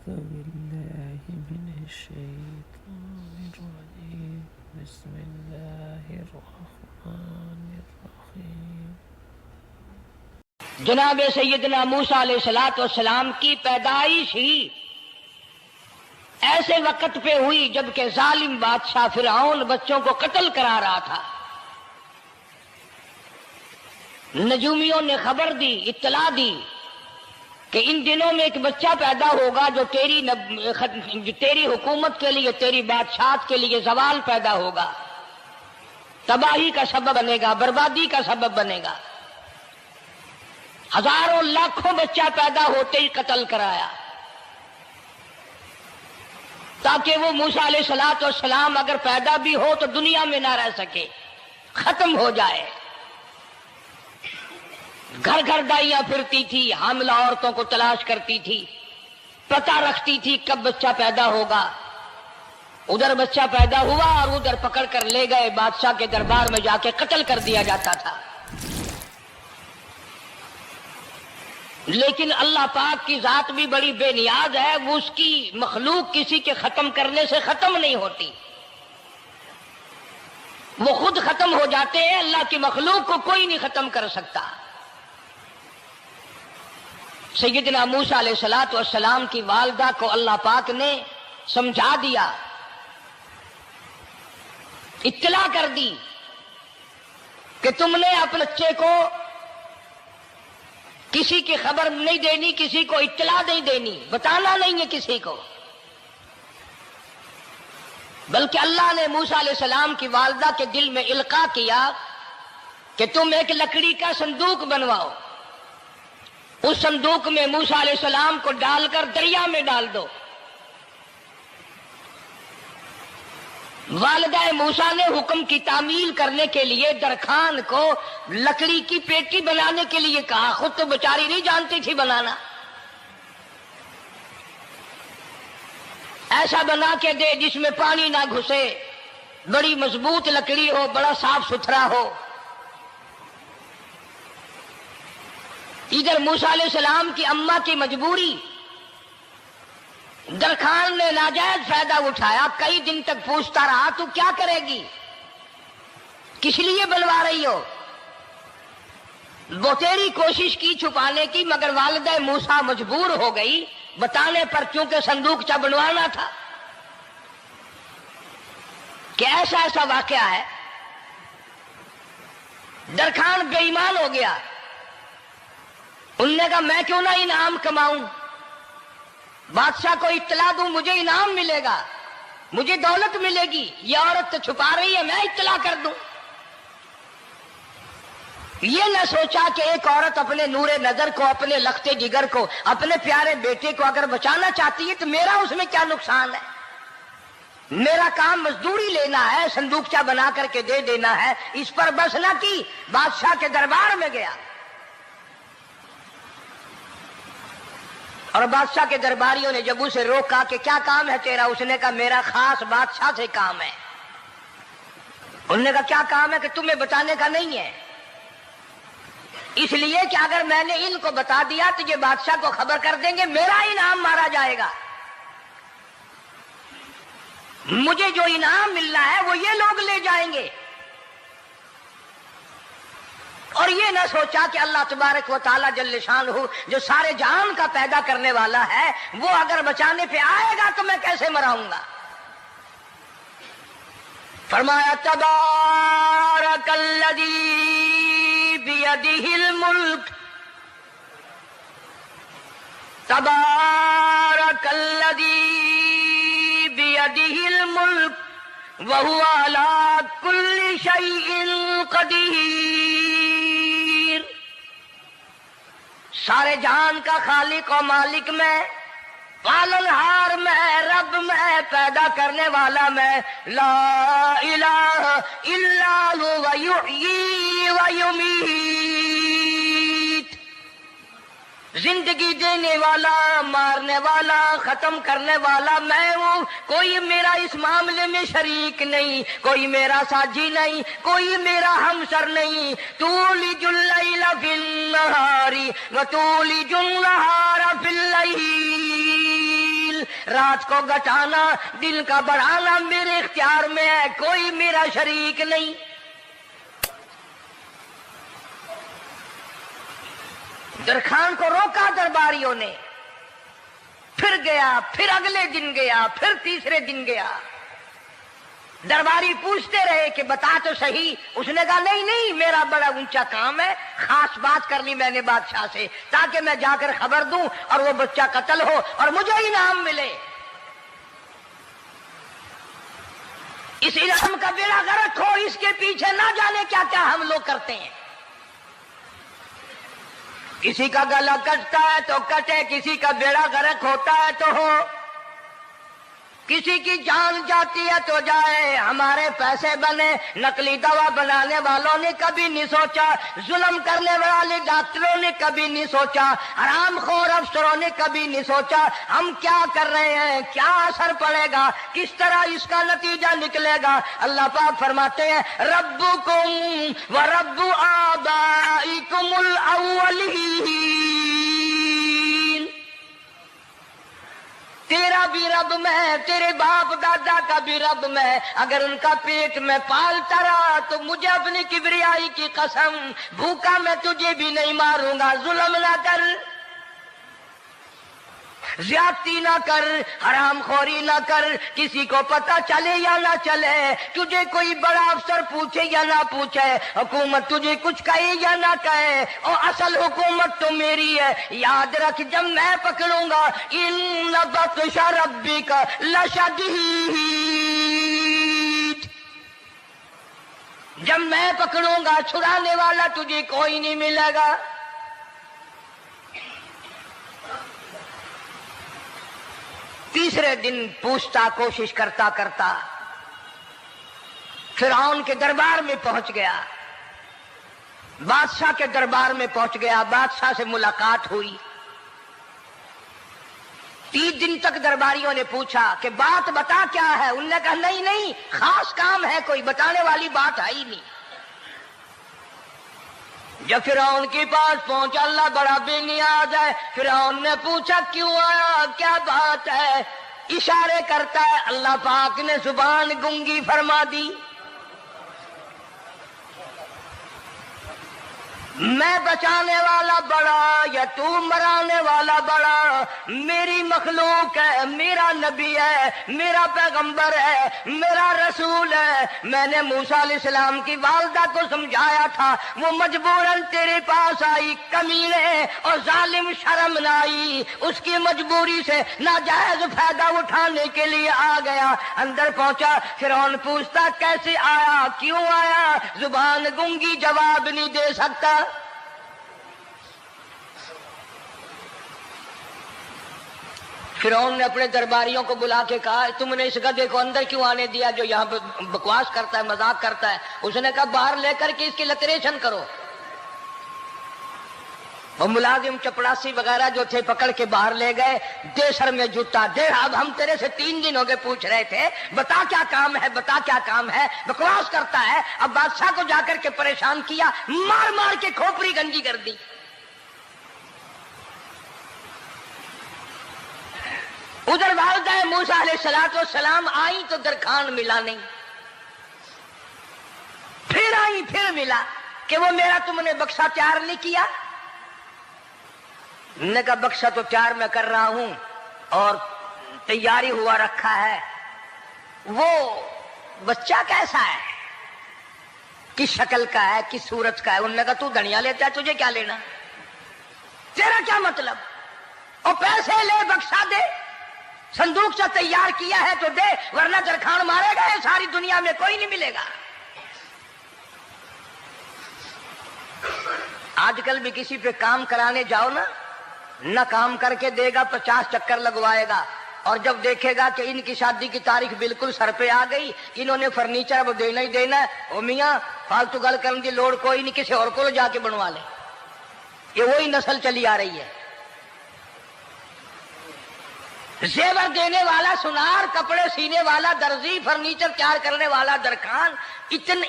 بالله من الشيطان الرجيم بسم الله الرحمن الرحيم۔ جناب سیدنا موسیٰ علیہ السلام کی پیدائش ہی ایسے وقت پہ ہوئی جبکہ ظالم بادشاہ فرعون بچوں کو قتل کرا رہا تھا۔ نجومیوں نے خبر دی، اطلاع دی کہ ان دنوں میں ایک بچہ پیدا ہوگا جو تیری حکومت کے لیے، تیری بادشاہت کے لیے زوال پیدا ہوگا، تباہی کا سبب بنے گا، بربادی کا سبب بنے گا۔ ہزاروں لاکھوں بچہ پیدا ہوتے ہی قتل کرایا تاکہ وہ موسیٰ علیہ السلام اگر پیدا بھی ہو تو دنیا میں نہ رہ سکے، ختم ہو جائے۔ گھر گھر دائیاں پھرتی تھی، حاملہ عورتوں کو تلاش کرتی تھی، پتہ رکھتی تھی کب بچہ پیدا ہوگا۔ ادھر بچہ پیدا ہوا اور ادھر پکڑ کر لے گئے، بادشاہ کے دربار میں جا کے قتل کر دیا جاتا تھا۔ لیکن اللہ پاک کی ذات بھی بڑی بے نیاز ہے، وہ اس کی مخلوق کسی کے ختم کرنے سے ختم نہیں ہوتی، وہ خود ختم ہو جاتے ہیں۔ اللہ کی مخلوق کو کوئی نہیں ختم کر سکتا۔ سیدنا موسیٰ علیہ السلام کی والدہ کو اللہ پاک نے سمجھا دیا، اطلاع کر دی کہ تم نے اپنے بچے کو کسی کی خبر نہیں دینی، کسی کو اطلاع نہیں دینی، بتانا نہیں ہے کسی کو۔ بلکہ اللہ نے موسیٰ علیہ السلام کی والدہ کے دل میں القاء کیا کہ تم ایک لکڑی کا صندوق بنواؤ، اس صندوق میں موسیٰ علیہ السلام کو ڈال کر دریا میں ڈال دو۔ والدہ موسیٰ نے حکم کی تعمیل کرنے کے لیے درخان کو لکڑی کی پیٹی بنانے کے لیے کہا، خود تو بیچاری نہیں جانتی تھی بنانا۔ ایسا بنا کے دے جس میں پانی نہ گھسے، بڑی مضبوط لکڑی ہو، بڑا صاف ستھرا ہو۔ ادھر موسیٰ علیہ السلام کی اماں کی مجبوری، درخان نے ناجائز فائدہ اٹھایا، کئی دن تک پوچھتا رہا تو کیا کرے گی، کس لیے بلوا رہی ہو؟ بہتری کوشش کی چھپانے کی، مگر والدہ موسیٰ مجبور ہو گئی بتانے پر، چونکہ صندوق بنوانا تھا۔ کہ ایسا ایسا واقعہ ہے۔ درخان بے ایمان ہو گیا، انہوں نے کہا میں کیوں نہ انعام کماؤں، بادشاہ کو اطلاع دوں، مجھے انعام ملے گا، مجھے دولت ملے گی، یہ عورت تو چھپا رہی ہے، میں اطلاع کر دوں۔ یہ نہ سوچا کہ ایک عورت اپنے نور نظر کو، اپنے لخت جگر کو، اپنے پیارے بیٹے کو اگر بچانا چاہتی ہے تو میرا اس میں کیا نقصان ہے؟ میرا کام مزدوری لینا ہے، صندوقچہ بنا کر کے دے دینا ہے۔ اس پر بس نہ کی، بادشاہ کے دربار میں گیا اور بادشاہ کے درباریوں نے جب اسے روکا کہ کیا کام ہے تیرا، اس نے کہا میرا خاص بادشاہ سے کام ہے۔ انہوں نے کہا کیا کام ہے؟ کہ تمہیں بتانے کا نہیں ہے، اس لیے کہ اگر میں نے ان کو بتا دیا تو یہ بادشاہ کو خبر کر دیں گے، میرا انعام مارا جائے گا، مجھے جو انعام ملنا ہے وہ یہ لوگ لے جائیں گے۔ اور یہ نہ سوچا کہ اللہ تبارک و تعالی جل شانہ جو سارے جہان کا پیدا کرنے والا ہے، وہ اگر بچانے پہ آئے گا تو میں کیسے مراؤں گا۔ فرمایا تبارک الذی بیدہ الملک، تبارک الذی بیدہ الملک وہو علی کل شیء قدیر۔ سارے جہان کا خالق و مالک میں، پالنہار میں، رب میں، پیدا کرنے والا میں، لا الہ الا هو یحیی و یمیت، زندگی دینے والا، مارنے والا، ختم کرنے والا میں ہوں، کوئی میرا اس معاملے میں شریک نہیں، کوئی میرا ساجی نہیں، کوئی میرا ہمسر نہیں۔ تولج اللیل فی النہار وتولج النہار فی اللیل، رات کو گھٹانا دن کا بڑھانا میرے اختیار میں ہے، کوئی میرا شریک نہیں۔ درخان کو روکا درباریوں نے، پھر گیا، پھر اگلے دن گیا، پھر تیسرے دن گیا۔ درباری پوچھتے رہے کہ بتا تو صحیح۔ اس نے کہا نہیں نہیں، میرا بڑا اونچا کام ہے، خاص بات کرنی میں نے بادشاہ سے تاکہ میں جا کر خبر دوں اور وہ بچہ قتل ہو اور مجھے انعام ملے۔ اس انعام کا بیڑا غرق ہو، اس کے پیچھے نہ جانے کیا کیا ہم لوگ کرتے ہیں۔ کسی کا گلا کٹتا ہے تو کٹے، کسی کا بیڑا غرق ہوتا ہے تو ہو، کسی کی جان جاتی ہے تو جائے، ہمارے پیسے بنے۔ نقلی دوا بنانے والوں نے کبھی نہیں سوچا، ظلم کرنے والے ڈاکٹروں نے کبھی نہیں سوچا، حرام خور افسروں نے کبھی نہیں سوچا ہم کیا کر رہے ہیں، کیا اثر پڑے گا، کس طرح اس کا نتیجہ نکلے گا۔ اللہ پاک فرماتے ہیں ربکم و رب آبائکم الاولین، تیرا بھی رب میں، تیرے باپ دادا کا بھی رب میں، اگر ان کا پیٹ میں پالتا رہا تو مجھے اپنی کبریائی کی قسم، بھوکا میں تجھے بھی نہیں ماروں گا۔ ظلم نہ کر، زیادتی نہ کر، حرام خوری نہ کر، کسی کو پتہ چلے یا نہ چلے، تجھے کوئی بڑا افسر پوچھے یا نہ پوچھے، حکومت تجھے کچھ کہے یا نہ کہے، اور اصل حکومت تو میری ہے۔ یاد رکھ جب میں پکڑوں گا ان بطش ربک لشدید، جب میں پکڑوں گا چھڑانے والا تجھے کوئی نہیں ملے گا۔ تیسرے دن پوچھتا، کوشش کرتا کرتا فرعون کے دربار میں پہنچ گیا، بادشاہ کے دربار میں پہنچ گیا، بادشاہ سے ملاقات ہوئی۔ 3 دن تک درباریوں نے پوچھا کہ بات بتا کیا ہے، انہوں نے کہا نہیں نہیں، خاص کام ہے، کوئی بتانے والی بات ہے ہی نہیں۔ جب فرعون کے پاس پہنچا، اللہ بڑا بے نیاز ہے، فرعون نے پوچھا کیوں آیا، کیا بات ہے، اشارے کرتا ہے، اللہ پاک نے زبان گنگی فرما دی۔ میں بچانے والا بڑا یا تو مرانے والا بڑا، میری مخلوق ہے، میرا نبی ہے، میرا پیغمبر ہے، میرا رسول ہے۔ میں نے موسیٰ علیہ السلام کی والدہ کو سمجھایا تھا، وہ مجبوراً تیرے پاس آئی، کمینے اور ظالم شرم نہ آئی، اس کی مجبوری سے ناجائز فائدہ اٹھانے کے لیے آ گیا۔ اندر پہنچا، فرعون پوچھتا کیسے آیا، کیوں آیا، زبان گنگی جواب نہیں دے سکتا۔ فرعون نے اپنے درباریوں کو بلا کے کہا تم نے اس گدھے کو اندر کیوں آنے دیا جو یہاں پہ بکواس کرتا ہے، مذاق کرتا ہے؟ اس نے کہا باہر لے کر کے اس کی لتریشن کرو۔ وہ ملازم چپڑاسی وغیرہ جو تھے پکڑ کے باہر لے گئے، دے سر میں جوتا، دے اب ہم تیرے سے 3 دن ہو گئے پوچھ رہے تھے، بتا کیا کام ہے، بتا کیا کام ہے، بکواس کرتا ہے۔ اب بادشاہ کو جا کر کے پریشان کیا، مار مار کے کھوپڑی گنجی کر دی۔ ادھر والدہ موسیٰ علیہ السلام آئی تو درخان ملا نہیں، پھر آئی پھر ملا کہ وہ میرا تم نے بکسا تیار نہیں کیا۔ نے کہا بکسا تو تیار میں کر رہا ہوں اور تیاری ہوا رکھا ہے، وہ بچہ کیسا ہے، کس شکل کا ہے، کس صورت کا ہے؟ انہوں نے کہا تو دھنیا لیتا ہے، تجھے کیا لینا، تیرا کیا مطلب، اور پیسے لے بکسا دے، صندوق سے تیار کیا ہے تو دے، ورنہ درخان مارے گا، ساری دنیا میں کوئی نہیں ملے گا۔ آج کل بھی کسی پہ کام کرانے جاؤ نا، نہ کام کر کے دے گا، 50 چکر لگوائے گا، اور جب دیکھے گا کہ ان کی شادی کی تاریخ بالکل سر پہ آ گئی، انہوں نے فرنیچر وہ دینا ہی دینا ہے، او میاں فالتو گل کرنے کی لوڑ کوئی نہیں، کسی اور کو جا کے بنوا لے۔ یہ وہی نسل چلی آ رہی ہے، زیور دینے والا سنار، کپڑے سینے والا درزی، فرنیچر تیار کرنے والا درخان،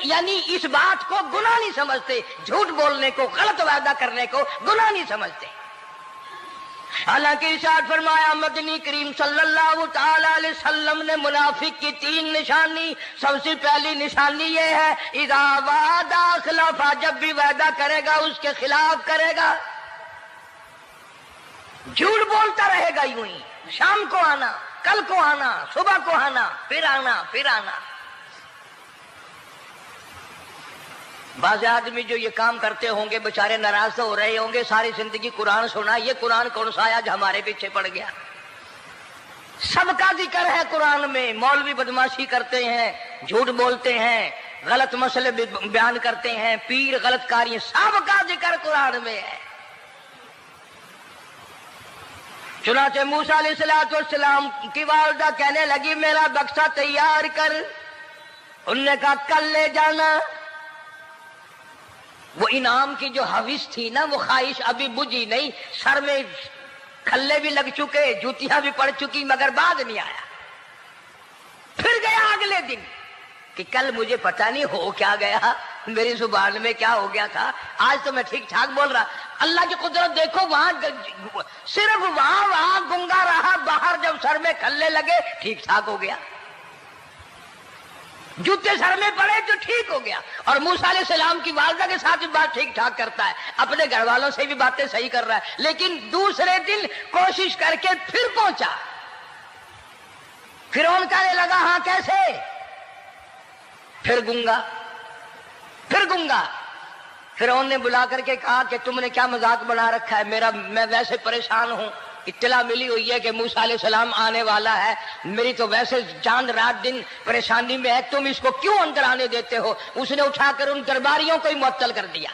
یعنی اس بات کو گناہ نہیں سمجھتے، جھوٹ بولنے کو، غلط وعدہ کرنے کو گناہ نہیں سمجھتے۔ حالانکہ ارشاد فرمایا مدنی کریم صلی اللہ تعالی علیہ وسلم نے منافق کی 3 نشانی، سب سے پہلی نشانی یہ ہے اذا وعد اخلف، جب بھی وعدہ کرے گا اس کے خلاف کرے گا، جھوٹ بولتا رہے گا یوں ہی، شام کو آنا، کل کو آنا، صبح کو آنا، پھر آنا پھر آنا۔ بعض آدمی جو یہ کام کرتے ہوں گے بےچارے ناراض ہو رہے ہوں گے، ساری زندگی قرآن سنا، یہ قرآن کون سا آیا جو ہمارے پیچھے پڑ گیا؟ سب کا ذکر ہے قرآن میں، مولوی بدماشی کرتے ہیں، جھوٹ بولتے ہیں، غلط مسئلے بیان کرتے ہیں، پیر غلط کاری، سب کا ذکر قرآن میں ہے۔ چنانچہ موسیٰ علیہ السلام کی والدہ کہنے لگی میرا بکسا تیار کر، انہوں نے کہا کل لے جانا۔ وہ انعام کی جو حوث تھی نا، وہ خواہش ابھی بجھی نہیں، سر میں کھلے بھی لگ چکے، جوتیاں بھی پڑ چکی، مگر بعد نہیں آیا۔ پھر گیا اگلے دن کہ کل مجھے پتہ نہیں ہو کیا گیا، میری زبان میں کیا ہو گیا تھا، آج تو میں ٹھیک ٹھاک بول رہا۔ اللہ کی قدرت دیکھو، وہاں صرف وہاں گنگا رہا، باہر جب سر میں کھلے لگے ٹھیک ٹھاک ہو گیا، جوتے سر میں پڑے تو ٹھیک ہو گیا۔ اور موسیٰ علیہ السلام کی والدہ کے ساتھ بھی بات ٹھیک ٹھاک کرتا ہے، اپنے گھر والوں سے بھی باتیں صحیح کر رہا ہے، لیکن دوسرے دن کوشش کر کے پھر پہنچا۔ فرعون کہنے لگا ہاں کیسے؟ پھر گنگا، پھر گنگا۔ فرعون نے بلا کر کے کہا کہ تم نے کیا مذاق بنا رکھا ہے، میں ویسے پریشان ہوں، اطلاع ملی ہوئی ہے کہ موسیٰ علیہ السلام آنے والا ہے، میری تو ویسے چاند رات دن پریشانی میں ہے، تم اس کو کیوں اندر آنے دیتے ہو؟ اس نے اٹھا کر ان درباریوں کو ہی معطل کر دیا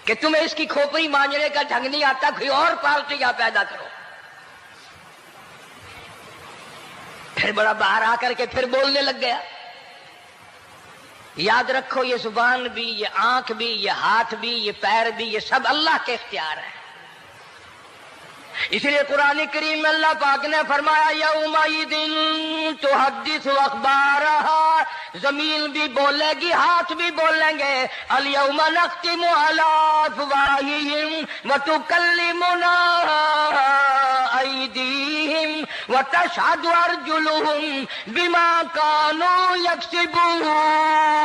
کہ تمہیں اس کی کھوپڑی مانجنے کا ڈھنگ نہیں آتا، کوئی اور پارٹی یا پیدا کرو۔ پھر بڑا باہر آ کر کے پھر بولنے لگ گیا۔ یاد رکھو یہ زبان بھی، یہ آنکھ بھی، یہ ہاتھ بھی، یہ پیر بھی، یہ سب اللہ کے اختیار ہے۔ اس لیے قرآن کریم میں اللہ پاک نے فرمایا یومئذ تحدث اخبارہا، زمین بھی بولے گی، ہاتھ بھی بولیں گے، الیوم نختم علی افواہہم وتکلمنا ایدیہم وتشہد ارجلہم بما کانوا یکسبون۔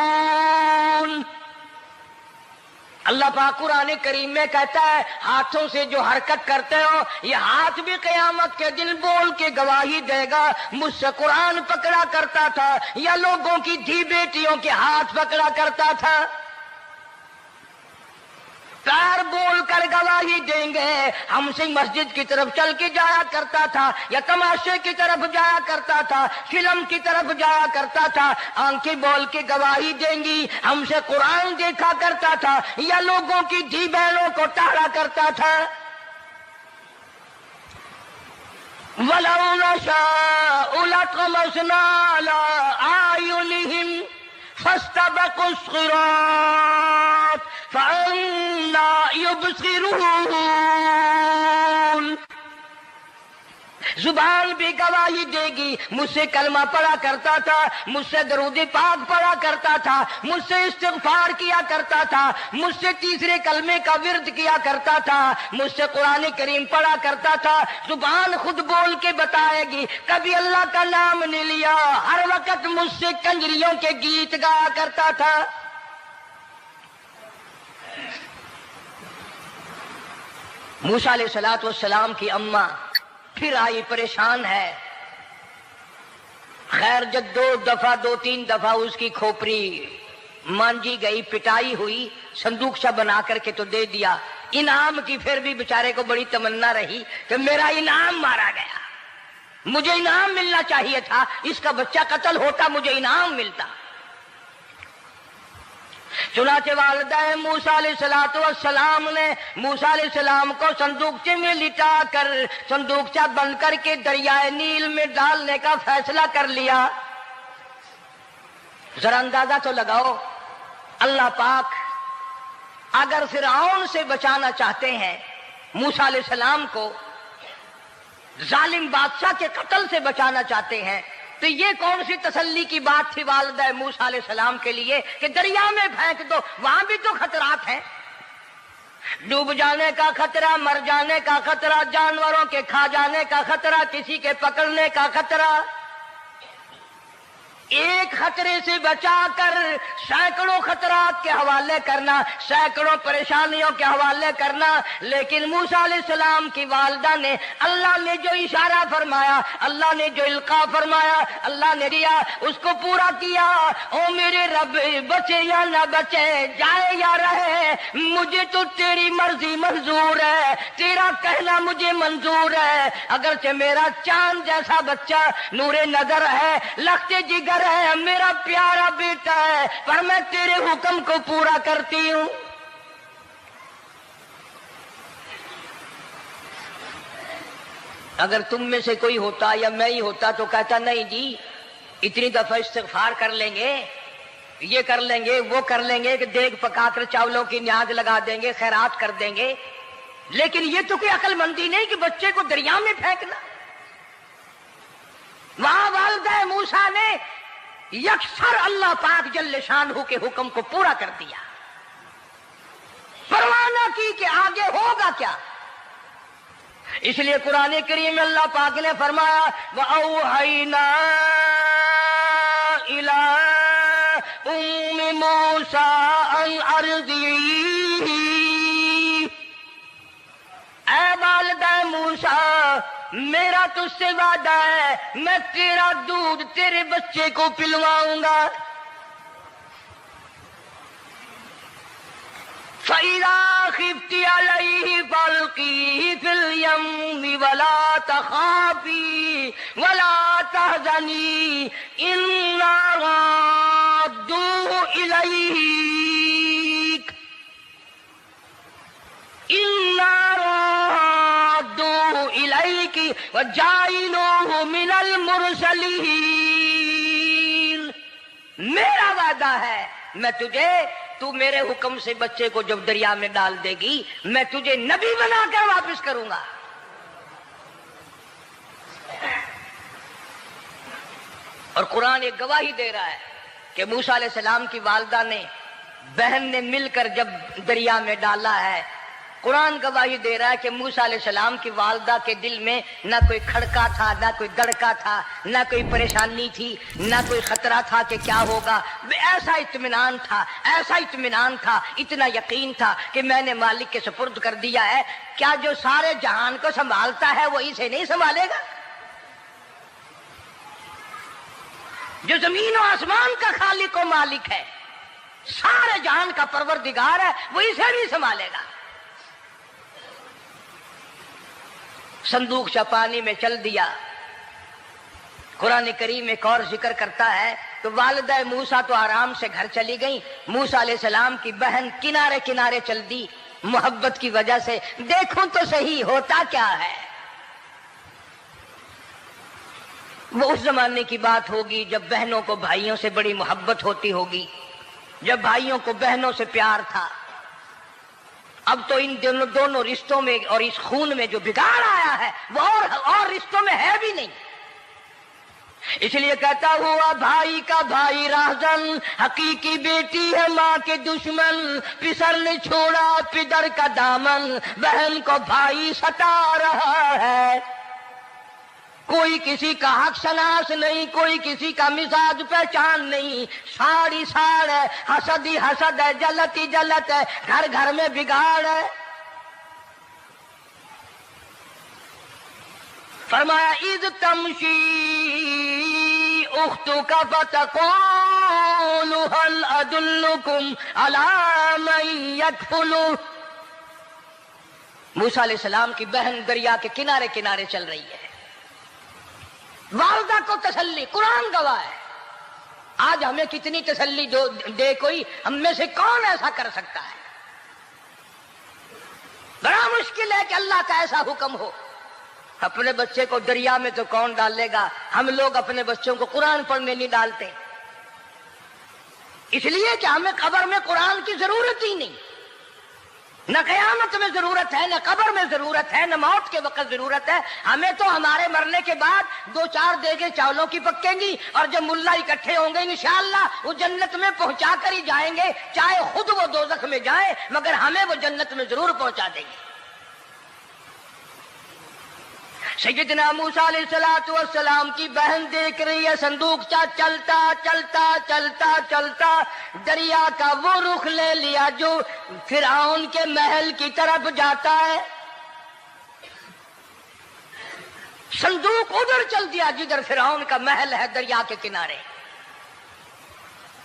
اللہ پاک قرآن کریم میں کہتا ہے ہاتھوں سے جو حرکت کرتے ہو، یہ ہاتھ بھی قیامت کے دن بول کے گواہی دے گا، مجھ سے قرآن پکڑا کرتا تھا یا لوگوں کی دھی بیٹیوں کے ہاتھ پکڑا کرتا تھا۔ پیر بول کر گواہی دیں گے، ہم سے مسجد کی طرف چل کے جایا کرتا تھا یا تماشے کی طرف جایا کرتا تھا، فلم کی طرف جایا کرتا تھا، آنکھیں بول کے گواہی دیں گی، ہم سے قرآن دیکھا کرتا تھا یا لوگوں کی دھی بہنوں کو ٹہرا کرتا تھا۔ وَلَوْ نَشَاءُ لَطَمَسْنَا عَلَىٰ أَعْيُنِهِمْ فَاسْتَبَقُوا الصِّرَاطَ فَأَنَّىٰ يُبْصِرُونَ۔ زبان بھی گواہی دے گی، مجھ سے کلمہ پڑھا کرتا تھا، مجھ سے درود پاک پڑھا کرتا تھا، مجھ سے استغفار کیا کرتا تھا، مجھ سے تیسرے کلمے کا ورد کیا کرتا تھا، مجھ سے قرآن کریم پڑھا کرتا تھا۔ زبان خود بول کے بتائے گی، کبھی اللہ کا نام نہیں لیا، ہر وقت مجھ سے کنجریوں کے گیت گایا کرتا تھا۔ موسیٰ علیہ السلام کی اماں پھر آئی، پریشان ہے، خیر جب 2-3 دفعہ اس کی کھوپڑی مانجی گئی، پٹائی ہوئی، صندوقچہ بنا کر کے تو دے دیا۔ انعام کی پھر بھی بیچارے کو بڑی تمنا رہی کہ میرا انعام مارا گیا، مجھے انعام ملنا چاہیے تھا، اس کا بچہ قتل ہوتا مجھے انعام ملتا۔ چنانچہ والدہ موسیٰ علیہ السلام نے موسیٰ علیہ السلام کو صندوقچے میں لٹا کر صندوقچہ بند کر کے دریائے نیل میں ڈالنے کا فیصلہ کر لیا۔ ذرا اندازہ تو لگاؤ، اللہ پاک اگر فرعون سے بچانا چاہتے ہیں، موسیٰ علیہ السلام کو ظالم بادشاہ کے قتل سے بچانا چاہتے ہیں، تو یہ کون سی تسلی کی بات تھی والدہ موسیٰ علیہ السلام کے لیے کہ دریا میں پھینک دو، وہاں بھی تو خطرات ہیں۔ ڈوب جانے کا خطرہ، مر جانے کا خطرہ، جانوروں کے کھا جانے کا خطرہ، کسی کے پکڑنے کا خطرہ، ایک خطرے سے بچا کر سینکڑوں خطرات کے حوالے کرنا، سینکڑوں پریشانیوں کے حوالے کرنا۔ لیکن موسیٰ علیہ السلام کی والدہ نے، اللہ نے جو اشارہ فرمایا، اللہ نے جو القاء فرمایا، اللہ نے دیا، اس کو پورا کیا۔ او میرے رب، بچے یا نہ بچے، جائے یا رہے، مجھے تو تیری مرضی منظور ہے، تیرا کہنا مجھے منظور ہے۔ اگرچہ میرا چاند جیسا بچہ نور نظر ہے، لخت جگر ہے، میرا پیارا بیٹا ہے، پر میں تیرے حکم کو پورا کرتی ہوں۔ اگر تم میں سے کوئی ہوتا یا میں ہی ہوتا تو کہتا نہیں جی، اتنی دفعہ استغفار کر لیں گے، یہ کر لیں گے، وہ کر لیں گے، کہ دیگ پکا کر چاولوں کی نیاز لگا دیں گے، خیرات کر دیں گے۔ لیکن یہ تو کوئی عقل مندی نہیں کہ بچے کو دریا میں پھینکنا۔ وہاں والدہ موسیٰ نے یکسر اللہ پاک جل شانہ کے حکم کو پورا کر دیا، پرواہ نہ کی کہ آگے ہوگا کیا۔ اس لیے قرآن کریم میں اللہ پاک نے فرمایا وَأَوْحَيْنَا إِلَىٰ أُمِّ مُوسَىٰ أَنْ أَرْضِعِيهِ، اے والدہ موسیٰ، میرا تجھ سے وعدہ ہے، میں تیرا دودھ تیرے بچے کو پلواؤں گا۔ فَإِذَا خِفْتِ عَلَيْهِ فَأَلْقِيهِ فِي الْيَمِّ وَلَا تَخَافِي وَلَا تَحْزَنِي إِنَّا رَادُّوهُ إِلَيْكَ وَجَاعِلُوهُ مِنَ الْمُرْسَلِينَ۔ میرا وعدہ ہے، میں تجھے، تو میرے حکم سے بچے کو جب دریا میں ڈال دے گی، میں تجھے نبی بنا کر واپس کروں گا۔ اور قرآن ایک گواہی دے رہا ہے کہ موسیٰ علیہ السلام کی والدہ نے، بہن نے مل کر جب دریا میں ڈالا ہے، قرآن گواہی دے رہا ہے کہ موسیٰ علیہ السلام کی والدہ کے دل میں نہ کوئی کھڑکا تھا، نہ کوئی دڑکا تھا، نہ کوئی پریشانی تھی، نہ کوئی خطرہ تھا کہ کیا ہوگا۔ ایسا اطمینان تھا، ایسا اطمینان تھا، اتنا یقین تھا کہ میں نے مالک کے سپرد کر دیا ہے۔ کیا جو سارے جہان کو سنبھالتا ہے وہ اسے نہیں سنبھالے گا؟ جو زمین و آسمان کا خالق و مالک ہے، سارے جہان کا پروردگار ہے، وہ اسے بھی سنبھالے گا۔ صندوق پانی میں چل دیا۔ قرآن کریم ایک اور ذکر کرتا ہے تو والدہ موسیٰ تو آرام سے گھر چلی گئیں، موسیٰ علیہ السلام کی بہن کنارے کنارے چل دی محبت کی وجہ سے، دیکھوں تو صحیح ہوتا کیا ہے۔ وہ اس زمانے کی بات ہوگی جب بہنوں کو بھائیوں سے بڑی محبت ہوتی ہوگی، جب بھائیوں کو بہنوں سے پیار تھا۔ اب تو ان دونوں رشتوں میں اور اس خون میں جو بگاڑ آیا ہے وہ اور رشتوں میں ہے بھی نہیں۔ اس لیے کہتا ہوا بھائی کا بھائی راہزن، حقیقی بیٹی ہے ماں کے دشمن، پسر نے چھوڑا پدر کا دامن، بہن کو بھائی ستا رہا ہے۔ کوئی کسی کا حق شناس نہیں، کوئی کسی کا مزاج پہچان نہیں، ساڑی ساڑ ہے، حسد ہی حسد ہے، جلت ہی جلت ہے، گھر گھر میں بگاڑ ہے۔ فرمایا اذ تمشی اختک فتقول هل ادلکم علی من یکفلہ۔ موسیٰ علیہ السلام کی بہن دریا کے کنارے کنارے چل رہی ہے، والدہ کو تسلی، قرآن گواہ ہے۔ آج ہمیں کتنی تسلی دے کوئی، ہم میں سے کون ایسا کر سکتا ہے؟ بڑا مشکل ہے کہ اللہ کا ایسا حکم ہو۔ اپنے بچے کو دریا میں تو کون ڈالے گا؟ ہم لوگ اپنے بچوں کو قرآن پڑھنے نہیں ڈالتے، اس لیے کہ ہمیں قبر میں قرآن کی ضرورت ہی نہیں۔ نہ قیامت میں ضرورت ہے، نہ قبر میں ضرورت ہے، نہ موت کے وقت ضرورت ہے. ہمیں تو ہمارے مرنے کے بعد 2-4 دیگیں چاولوں کی پکیں گی، اور جب ملا اکٹھے ہوں گے انشاءاللہ وہ جنت میں پہنچا کر ہی جائیں گے، چاہے خود وہ دوزخ میں جائیں مگر ہمیں وہ جنت میں ضرور پہنچا دیں گے. سیدنا موسیٰ علیہ السلام کی بہن دیکھ رہی ہے صندوقچہ چلتا چلتا چلتا چلتا دریا کا وہ رخ لے لیا جو فرعون کے محل کی طرف جاتا ہے. صندوق ادھر چل دیا جدھر فرعون کا محل ہے دریا کے کنارے.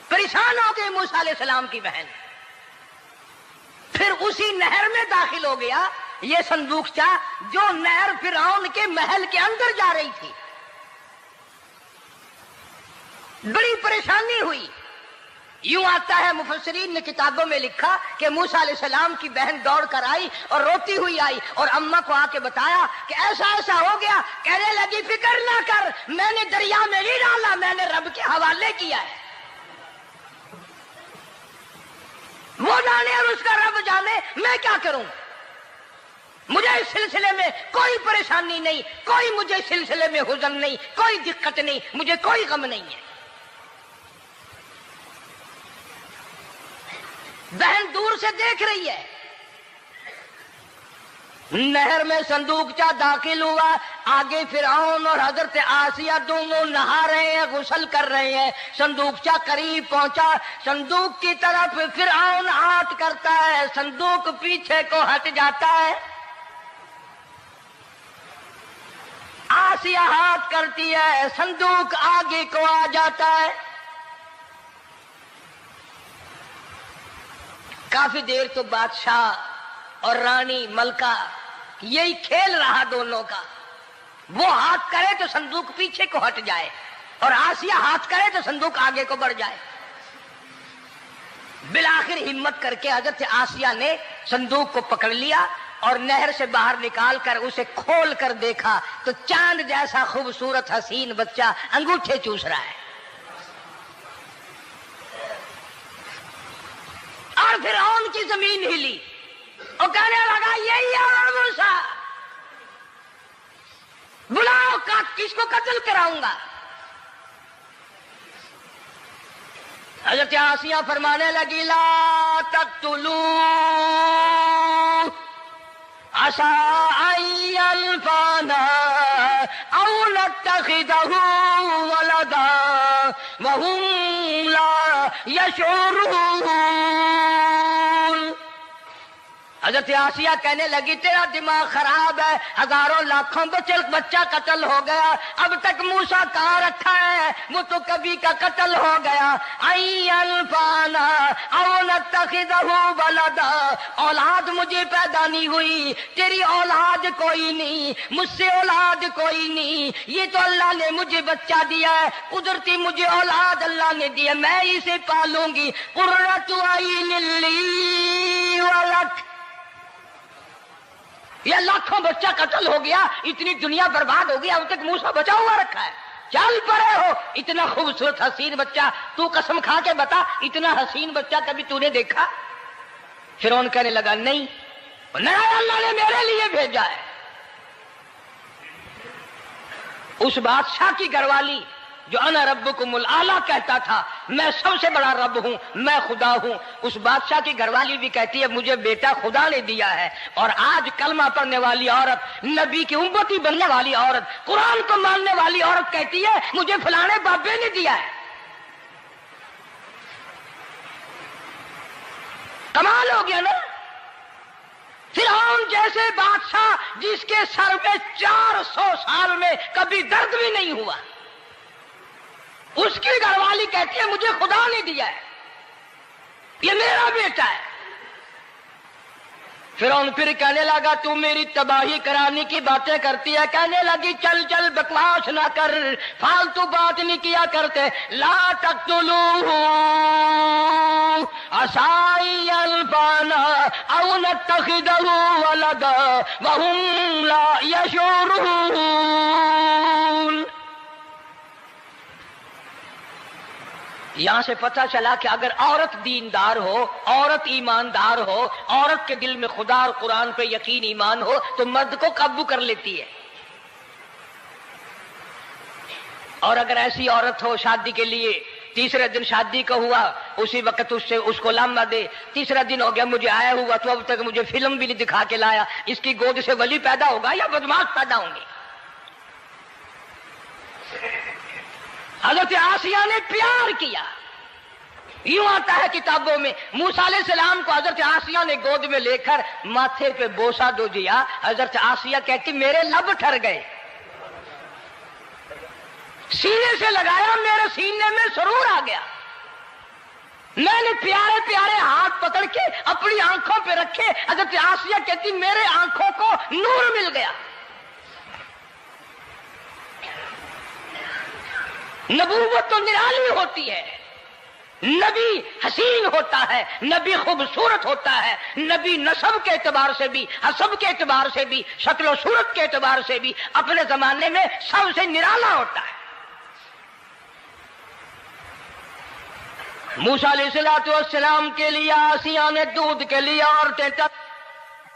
پریشان ہو گئی موسیٰ علیہ السلام کی بہن. پھر اسی نہر میں داخل ہو گیا یہ صندوقچہ جو نہر فرعون کے محل کے اندر جا رہی تھی. بڑی پریشانی ہوئی. یوں آتا ہے مفسرین نے کتابوں میں لکھا کہ موسیٰ علیہ السلام کی بہن دوڑ کر آئی اور روتی ہوئی آئی اور اماں کو آ کے بتایا کہ ایسا ایسا ہو گیا. کہنے لگی فکر نہ کر، میں نے دریا میں نہیں ڈالا، میں نے رب کے حوالے کیا ہے. وہ جانے اور اس کا رب جانے، میں کیا کروں. مجھے اس سلسلے میں کوئی پریشانی نہیں، کوئی مجھے اس سلسلے میں حزن نہیں، کوئی دقت نہیں، مجھے کوئی غم نہیں ہے. بہن دور سے دیکھ رہی ہے. نہر میں صندوقچہ داخل ہوا، آگے فرعون اور حضرت آسیہ دونوں نہا رہے ہیں، غسل کر رہے ہیں. صندوقچہ قریب پہنچا، صندوق کی طرف فرعون ہاتھ کرتا ہے، صندوق پیچھے کو ہٹ جاتا ہے. آسیہ ہاتھ کرتی ہے، صندوق آگے کو آ جاتا ہے. کافی دیر تو بادشاہ اور رانی ملکہ یہی کھیل رہا دونوں کا. وہ ہاتھ کرے تو صندوق پیچھے کو ہٹ جائے اور آسیہ ہاتھ کرے تو صندوق آگے کو بڑھ جائے. بالآخر ہمت کر کے حضرت آسیہ نے صندوق کو پکڑ لیا اور نہر سے باہر نکال کر اسے کھول کر دیکھا تو چاند جیسا خوبصورت حسین بچہ انگوٹھے چوس رہا ہے. اور فرعون کی زمین ہلی اور کہنے لگا یہی ہے موسیٰ، بلاؤ کس کو قتل کراؤں گا. حضرت آسیہ فرمانے لگی لا تقتلوا عسى أن ينفعنا أو نتخذه ولدا وهم لا يشعرون. حضرت آسیہ کہنے لگی تیرا دماغ خراب ہے، ہزاروں لاکھوں بچہ قتل ہو گیا، اب تک موسیٰ کہاں رکھا ہے، وہ تو کبھی کا قتل ہو گیا. انفانا او نتخذہ ولدا، اولاد مجھے پیدا نہیں ہوئی، تیری اولاد کوئی نہیں، مجھ سے اولاد کوئی نہیں، یہ تو اللہ نے مجھے بچہ دیا ہے، قدرتی مجھے اولاد اللہ نے دیا، میں اسے پالوں گی. قرۃ عین لی ولک. یہ لاکھوں بچہ قتل ہو گیا، اتنی دنیا برباد ہو گیا، اب تک موسیٰ بچا ہوا رکھا ہے. چل پڑے ہو، اتنا خوبصورت حسین بچہ، تو قسم کھا کے بتا اتنا حسین بچہ کبھی تو نے دیکھا؟ فرعون کہنے لگا نہیں، اللہ نے میرے لیے بھیجا ہے. اس بادشاہ کی گھر والی جو انا ربکم الاعلی کہتا تھا، میں سب سے بڑا رب ہوں، میں خدا ہوں، اس بادشاہ کی گھر والی بھی کہتی ہے مجھے بیٹا خدا نے دیا ہے. اور آج کلمہ پڑھنے والی عورت، نبی کی امتی بننے والی عورت، قرآن کو ماننے والی عورت کہتی ہے مجھے فلانے بابے نے دیا ہے. کمال ہو گیا نا. فرعون جیسے بادشاہ جس کے سر میں 400 سال میں کبھی درد بھی نہیں ہوا، اس کی گھر والی کہتی ہے مجھے خدا نے دیا ہے، یہ میرا بیٹا ہے. فرعون پھر کہنے لگا تو میری تباہی کرانے کی باتیں کرتی ہے. کہنے لگی چل چل بکواس نہ کر، فالتو بات نہیں کیا کرتے. لا تقتلوہ عسى ينفعنا او نتخذہ ولدا وهم لا يشعرون. یہاں سے پتہ چلا کہ اگر عورت دیندار ہو، عورت ایماندار ہو، عورت کے دل میں خدا اور قرآن پہ یقین ایمان ہو تو مرد کو قابو کر لیتی ہے. اور اگر ایسی عورت ہو شادی کے لیے، تیسرے دن شادی کا ہوا، اسی وقت اس کو لامہ دے، تیسرا دن ہو گیا مجھے آیا ہوا تو اب تک مجھے فلم بھی نہیں دکھا کے لایا، اس کی گود سے ولی پیدا ہوگا یا بدماش پیدا ہوں گے؟ حضرت آسیہ نے پیار کیا. یوں آتا ہے کتابوں میں موسیٰ علیہ السلام کو حضرت آسیہ نے گود میں لے کر ماتھے پہ بوسہ دو دیا. حضرت آسیہ کہتی میرے لب ٹھر گئے، سینے سے لگایا میرے سینے میں سرور آ گیا. میں نے پیارے پیارے ہاتھ پکڑ کے اپنی آنکھوں پہ رکھے. حضرت آسیہ کہتی میرے آنکھوں کو نور مل گیا. نبوت تو نرالی ہوتی ہے، نبی حسین ہوتا ہے، نبی خوبصورت ہوتا ہے، نبی نسب کے اعتبار سے بھی، حسب کے اعتبار سے بھی، شکل و صورت کے اعتبار سے بھی اپنے زمانے میں سب سے نرالا ہوتا ہے. موسیٰ علیہ السلام کے لیے آسیہ نے دودھ کے لیے عورتیں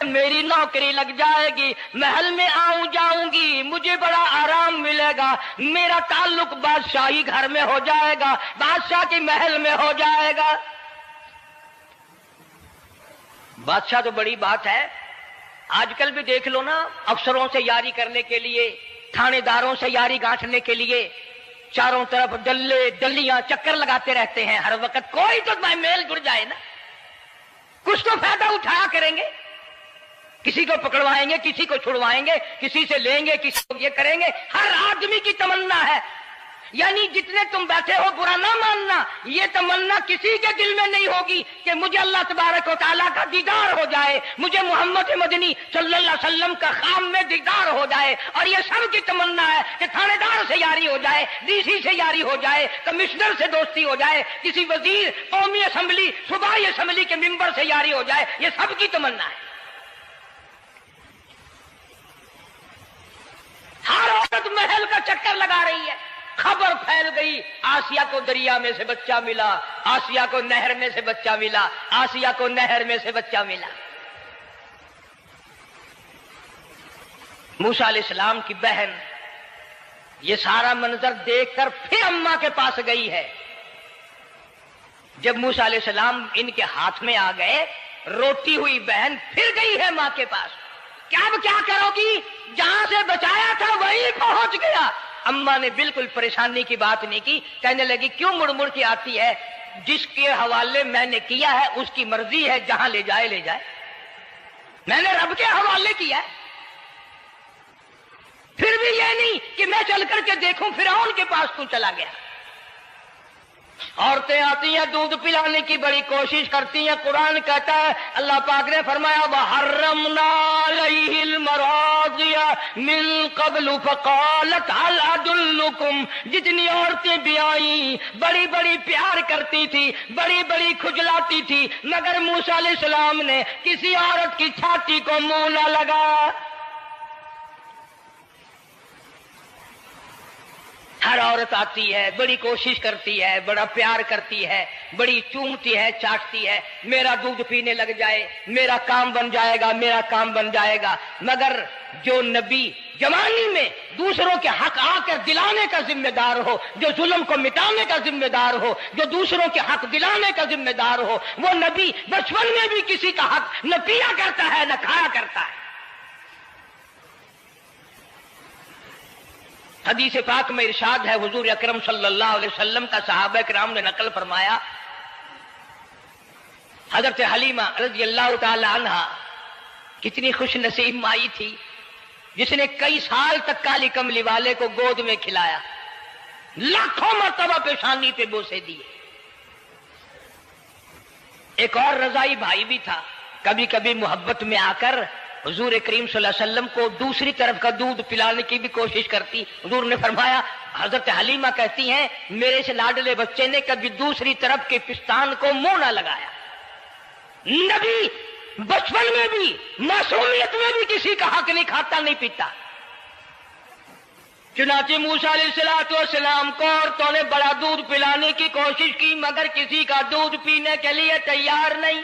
میری نوکری لگ جائے گی، محل میں آؤں جاؤں گی، مجھے بڑا آرام ملے گا، میرا تعلق بادشاہی گھر میں ہو جائے گا، بادشاہ کے محل میں ہو جائے گا. بادشاہ تو بڑی بات ہے. آج کل بھی دیکھ لو نا، افسروں سے یاری کرنے کے لیے، تھانے داروں سے یاری گانٹھنے کے لیے چاروں طرف ڈلے ڈلیاں چکر لگاتے رہتے ہیں ہر وقت. کوئی تو میل جڑ جائے نا، کچھ تو فائدہ اٹھایا کریں گے. کسی کو پکڑوائیں گے، کسی کو چھڑوائیں گے، کسی سے لیں گے، کسی کو یہ کریں گے. ہر آدمی کی تمنا ہے، یعنی جتنے تم بیٹھے ہو برا نہ ماننا، یہ تمنا کسی کے دل میں نہیں ہوگی کہ مجھے اللہ تبارک و تعالیٰ کا دیدار ہو جائے، مجھے محمد مدنی صلی اللہ علیہ وسلم کا خام میں دیدار ہو جائے. اور یہ سب کی تمنا ہے کہ تھانے دار سے یاری ہو جائے، ڈی سی سے یاری ہو جائے، کمشنر سے دوستی ہو جائے، کسی وزیر، قومی اسمبلی، صوبائی اسمبلی کے ممبر سے یاری ہو جائے. یہ سب کی تمنا ہے. ہر عورت محل کا چکر لگا رہی ہے. خبر پھیل گئی آسیہ کو دریا میں سے بچہ ملا، آسیہ کو نہر میں سے بچہ ملا، آسیہ کو نہر میں سے بچہ ملا. موسیٰ علیہ السلام کی بہن یہ سارا منظر دیکھ کر پھر اماں کے پاس گئی ہے. جب موسیٰ علیہ السلام ان کے ہاتھ میں آ گئے، روتی ہوئی بہن پھر گئی ہے ماں کے پاس. کیا کرو گی؟ جہاں سے بچایا تھا وہیں پہنچ گیا. اماں نے بالکل پریشانی کی بات نہیں کی، کہنے لگی کیوں مڑ مڑ کے آتی ہے؟ جس کے حوالے میں نے کیا ہے اس کی مرضی ہے، جہاں لے جائے لے جائے. میں نے رب کے حوالے کیا ہے. پھر بھی یہ نہیں کہ میں چل کر کے دیکھوں فرعون کے پاس تو چلا گیا. عورتیں آتی ہیں دودھ پلانے کی بڑی کوشش کرتی ہیں. قرآن کہتا ہے، اللہ پاک نے فرمایا وَحَرَّمْنَا عَلَيْهِ الْمَرَاضِعَ مِن قَبْلُ فَقَالَتْ هَلْ أَدُلُّكُمْ. جتنی عورتیں بھی آئیں بڑی بڑی پیار کرتی تھی، بڑی بڑی کھجلاتی تھی، مگر موسیٰ علیہ السلام نے کسی عورت کی چھاتی کو منہ نہ لگایا. ہر عورت آتی ہے، بڑی کوشش کرتی ہے، بڑا پیار کرتی ہے، بڑی چومتی ہے، چاٹتی ہے، میرا دودھ پینے لگ جائے، میرا کام بن جائے گا، میرا کام بن جائے گا. مگر جو نبی جوانی میں دوسروں کے حق آ کر دلانے کا ذمہ دار ہو، جو ظلم کو مٹانے کا ذمہ دار ہو، جو دوسروں کے حق دلانے کا ذمہ دار ہو، وہ نبی بچپن میں بھی کسی کا حق نہ پیا کرتا ہے نہ کھایا کرتا ہے. حدیث پاک میں ارشاد ہے، حضور اکرم صلی اللہ علیہ وسلم کا صحابہ کرام نے نقل فرمایا، حضرت حلیمہ رضی اللہ تعالی عنہ کتنی خوش نصیب مائی تھی جس نے کئی سال تک کالی کملی والے کو گود میں کھلایا، لاکھوں مرتبہ پیشانی پہ بوسے دیے. ایک اور رضائی بھائی بھی تھا، کبھی کبھی محبت میں آ کر حضور کریم صلی اللہ علیہ وسلم کو دوسری طرف کا دودھ پلانے کی بھی کوشش کرتی. حضور نے فرمایا، حضرت حلیمہ کہتی ہیں میرے سے لاڈلے بچے نے کبھی دوسری طرف کے پستان کو منہ نہ لگایا. نبی بچپن میں بھی معصومیت میں بھی کسی کا حق نہیں کھاتا نہیں پیتا. چنانچہ موسیٰ علیہ السلام کو عورتوں نے بڑا دودھ پلانے کی کوشش کی مگر کسی کا دودھ پینے کے لیے تیار نہیں۔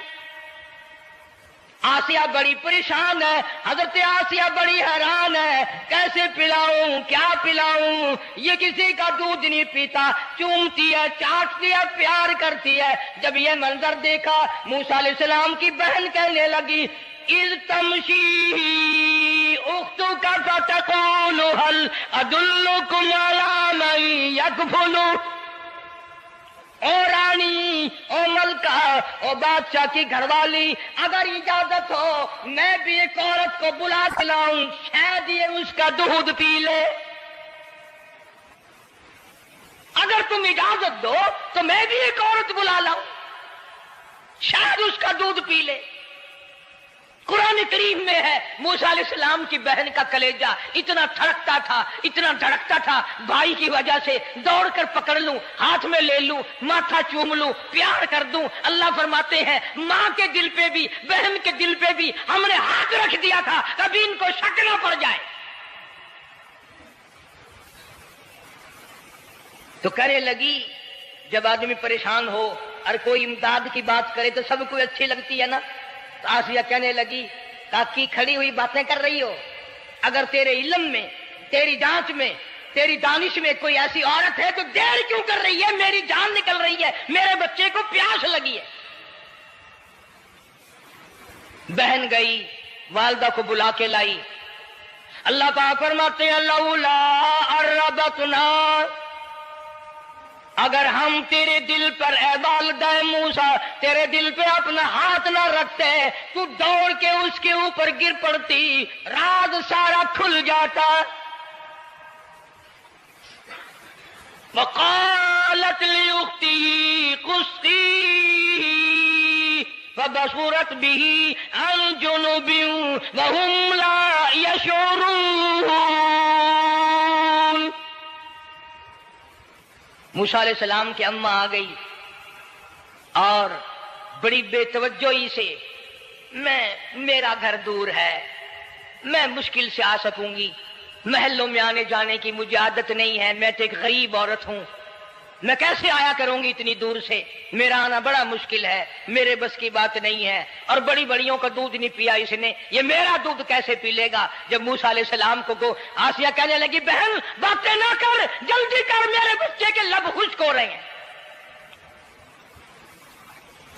آسیہ بڑی پریشان ہے، حضرت آسیہ بڑی حیران ہے، کیسے پلاؤں، کیا پلاؤں، یہ کسی کا دودھ نہیں پیتا، چومتی ہے، چاٹتی ہے، پیار کرتی ہے۔ جب یہ منظر دیکھا موسیٰ علیہ السلام کی بہن کہنے لگی اذ تمشی اختک فتقول هل ادلکم علی من یکفل، او رانی، او ملکہ، او بادشاہ کی گھر والی، اگر اجازت ہو میں بھی ایک عورت کو بلا کے لاؤں، شاید یہ اس کا دودھ پی لے۔ اگر تم اجازت دو تو میں بھی ایک عورت بلا لاؤں، شاید اس کا دودھ پی لے۔ قرآن کریم میں ہے موسیٰ علیہ السلام کی بہن کا کلیجہ اتنا تھڑکتا تھا، اتنا دھڑکتا تھا، بھائی کی وجہ سے دوڑ کر پکڑ لوں، ہاتھ میں لے لوں، ماتھا چوم لوں، پیار کر دوں۔ اللہ فرماتے ہیں ماں کے دل پہ بھی، بہن کے دل پہ بھی ہم نے ہاتھ رکھ دیا تھا کبھی ان کو شک نہ پڑ جائے۔ تو کہنے لگی جب آدمی پریشان ہو اور کوئی امداد کی بات کرے تو سب کو اچھی لگتی ہے نا۔ آسیہ کہنے لگی کاکی کھڑی ہوئی باتیں کر رہی ہو، اگر تیرے علم میں، تیری جانچ میں، تیری دانش میں کوئی ایسی عورت ہے تو دیر کیوں کر رہی ہے؟ میری جان نکل رہی ہے، میرے بچے کو پیاس لگی ہے۔ بہن گئی والدہ کو بلا کے لائی۔ اللہ پاک فرماتے ہیں لولا اربتنا، اگر ہم تیرے دل پر اے والدہ موسیٰ تیرے دل پہ اپنا ہاتھ نہ رکھتے تو دوڑ کے اس کے اوپر گر پڑتی، راز سارا کھل جاتا۔ وقالت لأخته قصيه فبصرت به عن جنب وهم لا يشعرون۔ موسیٰ علیہ السلام کی اماں آ گئی اور بڑی بے توجہی سے میرا گھر دور ہے، میں مشکل سے آ سکوں گی، محلوں میں آنے جانے کی مجھے عادت نہیں ہے، میں تو ایک غریب عورت ہوں، میں کیسے آیا کروں گی اتنی دور سے، میرا آنا بڑا مشکل ہے، میرے بس کی بات نہیں ہے، اور بڑی بڑیوں کا دودھ نہیں پیا اس نے، یہ میرا دودھ کیسے پی لے گا۔ جب موسیٰ علیہ السلام کو آسیہ کہنے لگی بہن باتیں نہ کر، جلدی کر، میرے بچے کے لب خشک ہو رہے ہیں۔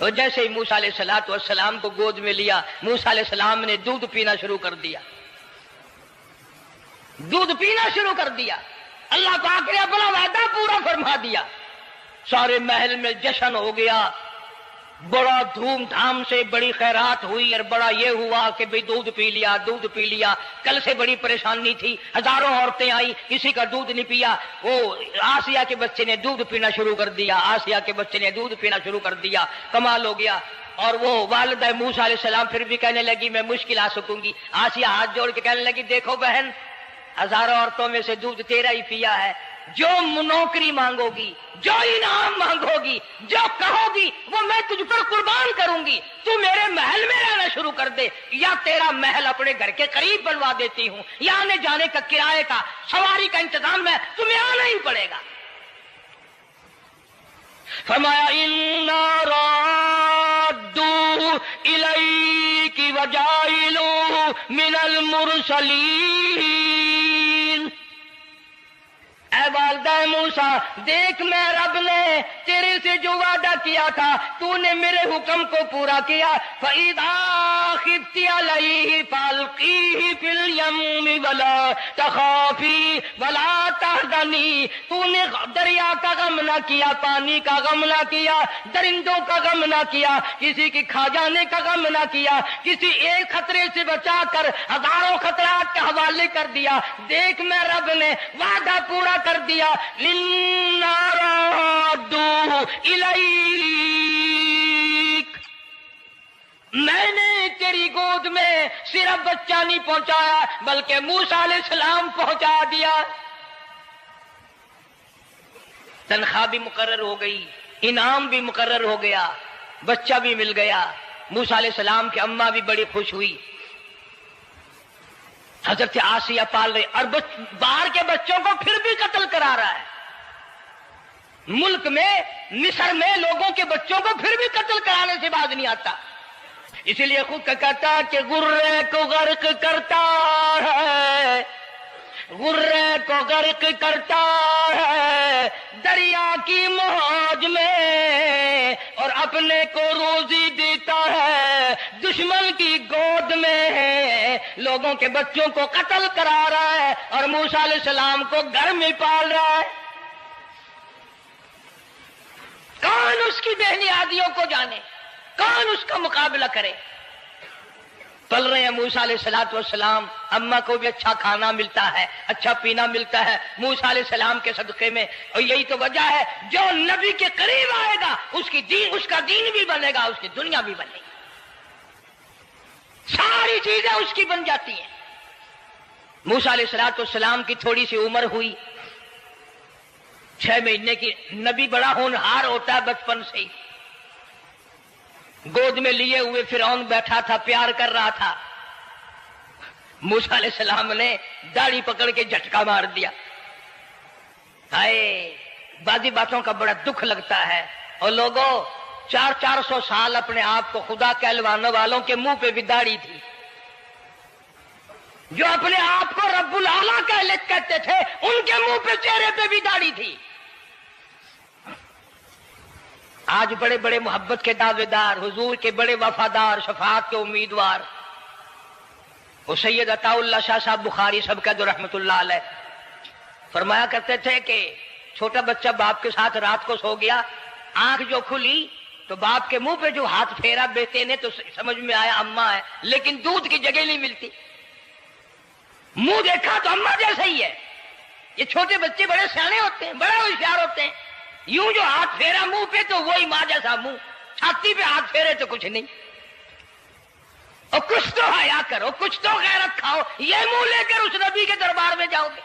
اور جیسے ہی موسیٰ علیہ السلام کو گود میں لیا، موسیٰ علیہ السلام نے دودھ پینا شروع کر دیا، دودھ پینا شروع کر دیا۔ اللہ پاک نے اپنا وعدہ پورا فرما دیا، سارے محل میں جشن ہو گیا، بڑا دھوم دھام سے بڑی خیرات ہوئی، اور بڑا یہ ہوا کہ بھئی دودھ پی لیا، دودھ پی لیا۔ کل سے بڑی پریشانی تھی، ہزاروں عورتیں آئی، کسی کا دودھ نہیں پیا۔ وہ آسیہ کے بچے نے دودھ پینا شروع کر دیا، آسیہ کے بچے نے دودھ پینا شروع کر دیا، کمال ہو گیا۔ اور وہ والدہ موسیٰ علیہ السلام پھر بھی کہنے لگی میں مشکل آ سکوں گی۔ آسیہ ہاتھ جوڑ کے کہنے لگی دیکھو بہن، ہزاروں عورتوں میں سے دودھ تیرا ہی پیا ہے، جو نوکری مانگو گی، جو انعام مانگو گی، جو کہو گی وہ میں تجھ پر قربان کروں گی، تو میرے محل میں رہنا شروع کر دے، یا تیرا محل اپنے گھر کے قریب بنوا دیتی ہوں، یا آنے جانے کا کرائے کا سواری کا انتظام ہے، تمہیں آنا ہی پڑے گا۔ فرمایا اِنَّا رَادُّوهُ إِلَيْكِ وَجَاعِلُوهُ مِنَ الْمُرْسَلِينَ۔ اے والدہ موسیٰ دیکھ، میں رب نے تیرے سے جو وعدہ کیا تھا تو نے میرے حکم کو پورا کیا۔ فَإِذَا خِفْتِ عَلَيْهِ فَأَلْقِيهِ فِي الْيَمِّ وَلَا تَخَافِي وَلَا تَحْزَنِي۔ تو نے دریا کا غم نہ کیا، پانی کا غم نہ کیا، درندوں کا غم نہ کیا، کسی کی کھا جانے کا غم نہ کیا، کسی ایک خطرے سے بچا کر ہزاروں خطرات کے حوالے کر دیا۔ دیکھ میں رب نے وعدہ پورا کر دیا۔ اِنَّا رَادُّوهُ إِلَيْكَ، میں نے تیری گود میں صرف بچہ نہیں پہنچایا بلکہ موسیٰ علیہ السلام پہنچا دیا۔ تنخواہ بھی مقرر ہو گئی، انعام بھی مقرر ہو گیا، بچہ بھی مل گیا۔ موسیٰ علیہ السلام کی اماں بھی بڑی خوش ہوئی۔ حضرت آسیہ پال رہے اور باہر کے بچوں کو پھر بھی قتل کرا رہا ہے. ملک میں مصر میں لوگوں کے بچوں کو پھر بھی قتل کرانے سے باز نہیں آتا. اسی لیے خود کا کہتا کہ غرے کو غرق کرتا ہے، غرے کو غرق کرتا ہے دریا کی موج میں، اور اپنے کو روزی دیتا ہے دشمن کی گود میں. لوگوں کے بچوں کو قتل کرا رہا ہے اور موسیٰ علیہ السلام کو گھر میں پال رہا ہے. کون اس کی بہنیادیوں کو جانے، کون اس کا مقابلہ کرے. پل رہے ہیں موسیٰ علیہ السلام، اماں کو بھی اچھا کھانا ملتا ہے، اچھا پینا ملتا ہے موسیٰ علیہ السلام کے صدقے میں. اور یہی تو وجہ ہے جو نبی کے قریب آئے گا اس کا دین بھی بنے گا، اس کی دنیا بھی بنے گی، ساری چیزیں اس کی بن جاتی ہیں. موسیٰ علیہ السلام کی تھوڑی سی عمر ہوئی، 6 مہینے کی. نبی بڑا ہونہار ہوتا ہے بچپن سے ہی. گود میں لیے ہوئے فرعون بیٹھا تھا، پیار کر رہا تھا. موسیٰ علیہ السلام نے داڑھی پکڑ کے جھٹکا مار دیا. ہائے، بعضی باتوں کا بڑا دکھ لگتا ہے. اور لوگوں 400 سال اپنے آپ کو خدا کہلوانے والوں کے منہ پہ بھی داڑھی تھی. جو اپنے آپ کو رب العالی کہتے تھے ان کے منہ پہ چہرے پہ بھی داڑھی تھی. آج بڑے بڑے محبت کے دعوے دار، حضور کے بڑے وفادار، شفاعت کے امیدوار، وہ سید عطا اللہ شاہ صاحب بخاری سب کا جو رحمت اللہ علیہ فرمایا کرتے تھے کہ چھوٹا بچہ باپ کے ساتھ رات کو سو گیا، آنکھ جو کھلی تو باپ کے منہ پہ جو ہاتھ پھیرا بیٹے نے تو سمجھ میں آیا اماں ہے، لیکن دودھ کی جگہ نہیں ملتی. منہ دیکھا تو اماں جیسا ہی ہے. یہ چھوٹے بچے بڑے سیانے ہوتے ہیں، بڑے ہوشیار ہوتے ہیں. یوں جو ہاتھ پھیرا منہ پہ تو وہی ماں جیسا منہ، چھاتی پہ ہاتھ پھیرے تو کچھ نہیں. اور کچھ تو حیا کرو، کچھ تو غیرت کھاؤ. یہ منہ لے کر اس نبی کے دربار میں جاؤ گے؟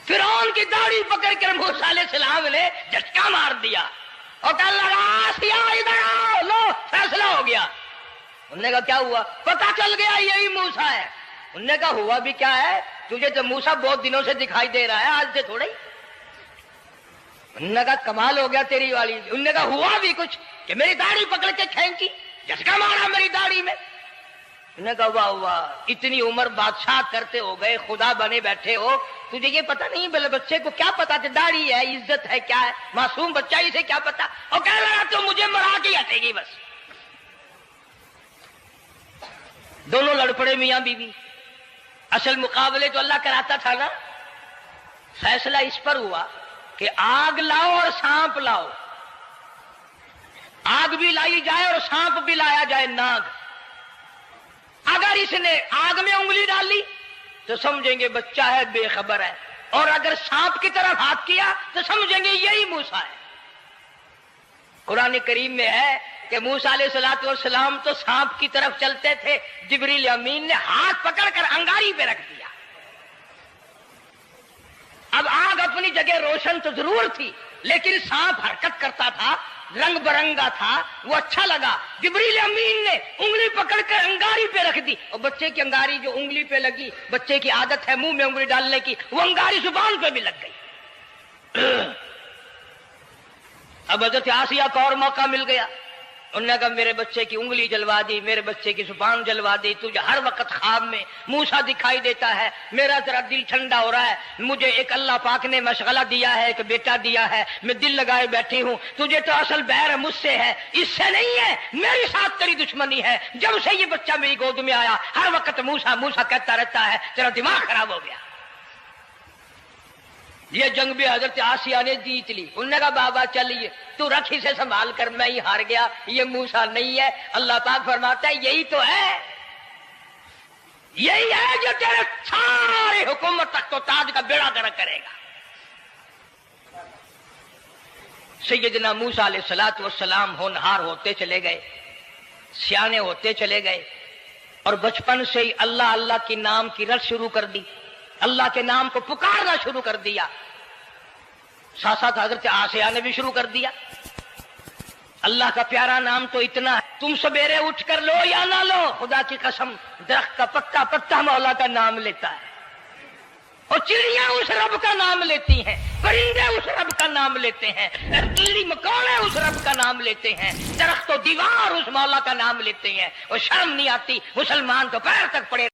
فرعون کی داڑھی پکڑ کر موسیٰ علیہ السلام نے جھٹکا مار دیا اور کہا لگا آسیہ ادھر آؤ، لو فیصلہ ہو گیا. انہوں نے کہا کیا ہوا؟ پتہ چل گیا یہی موسیٰ ہے. انہوں نے کہا ہوا بھی کیا ہے؟ تجھے تو موسیٰ بہت دنوں سے دکھائی دے رہا ہے، آج سے تھوڑا ہی. انہوں نے کہا کمال ہو گیا تیری والی. انہوں نے کہا ہوا بھی کچھ کہ میری داڑھی پکڑ کے کھینچی، جھٹکا مارا میری داڑھی میں. انہوں نے کہا واہ واہ، اتنی عمر بادشاہ کرتے ہو گئے، خدا بنے بیٹھے ہو، تجھے یہ پتا نہیں؟ بلے بچے کو کیا پتا کہ داڑھی ہے، عزت ہے، کیا ہے؟ معصوم بچہ اسے کیا پتا؟ اور کہہ رہا تو مجھے مرا کے ہٹے گی بس. دونوں لڑ پڑے میاں بیوی. اصل مقابلے تو اللہ کراتا تھا نا. فیصلہ اس پر ہوا کہ آگ لاؤ اور سانپ لاؤ. آگ بھی لائی جائے اور سانپ بھی لایا جائے، ناگ. اگر اس نے آگ میں انگلی ڈالی تو سمجھیں گے بچہ ہے، بے خبر ہے، اور اگر سانپ کی طرف ہاتھ کیا تو سمجھیں گے یہی موسیٰ ہے. قرآن کریم میں ہے کہ موسیٰ علیہ السلام تو سانپ کی طرف چلتے تھے، جبریل امین نے ہاتھ پکڑ کر انگاری پہ رکھ دیا. اب آگ اپنی جگہ روشن تو ضرور تھی، لیکن سانپ حرکت کرتا تھا، رنگ برنگا تھا، وہ اچھا لگا. جبریل امین نے انگلی پکڑ کر انگاری پہ رکھ دی، اور بچے کی انگاری جو انگلی پہ لگی، بچے کی عادت ہے منہ میں انگلی ڈالنے کی، وہ انگاری زبان پہ بھی لگ گئی. اب حضرت آسیہ کو اور موقع مل گیا. انہوں نے کہا میرے بچے کی انگلی جلوا دی، میرے بچے کی زبان جلوا دی، تجھے ہر وقت خواب میں موسیٰ دکھائی دیتا ہے، میرا ذرا دل ٹھنڈا ہو رہا ہے. مجھے ایک اللہ پاک نے مشغلہ دیا ہے، ایک بیٹا دیا ہے، میں دل لگائے بیٹھی ہوں. تجھے تو اصل بیر مجھ سے ہے، اس سے نہیں ہے. میرے ساتھ تیری دشمنی ہے. جب سے یہ بچہ میری گود میں آیا ہر وقت موسیٰ موسیٰ کہتا رہتا ہے، تیرا دماغ خراب ہو گیا. یہ جنگ بھی حضرت آسیہ نے جیت لی. انہوں نے کہا بابا چلیے تو رکھ اسے سنبھال کر، میں ہی ہار گیا، یہ موسیٰ نہیں ہے. اللہ پاک فرماتا ہے یہی تو ہے، یہی ہے جو تیرے سارے حکومت تک تو تاج کا بیڑا گرک کرے گا. سیدنا موسیٰ علیہ السلام ہونہار ہوتے چلے گئے، سیانے ہوتے چلے گئے، اور بچپن سے ہی اللہ اللہ کے نام کی رٹ شروع کر دی، اللہ کے نام کو پکارنا شروع کر دیا. ساتھ ساتھ حضرت آسیہ نے بھی شروع کر دیا. اللہ کا پیارا نام تو اتنا ہے، تم سویرے اٹھ کر لو یا نہ لو، خدا کی قسم درخت کا پتا پتا مولا کا نام لیتا ہے، اور چڑیاں اس رب کا نام لیتی ہیں، پرندے اس رب کا نام لیتے ہیں، کیڑی مکوڑے اس رب کا نام لیتے ہیں، درخت و دیوار اس مولا کا نام لیتے ہیں، اور شرم نہیں آتی مسلمان تو پیر تک پڑے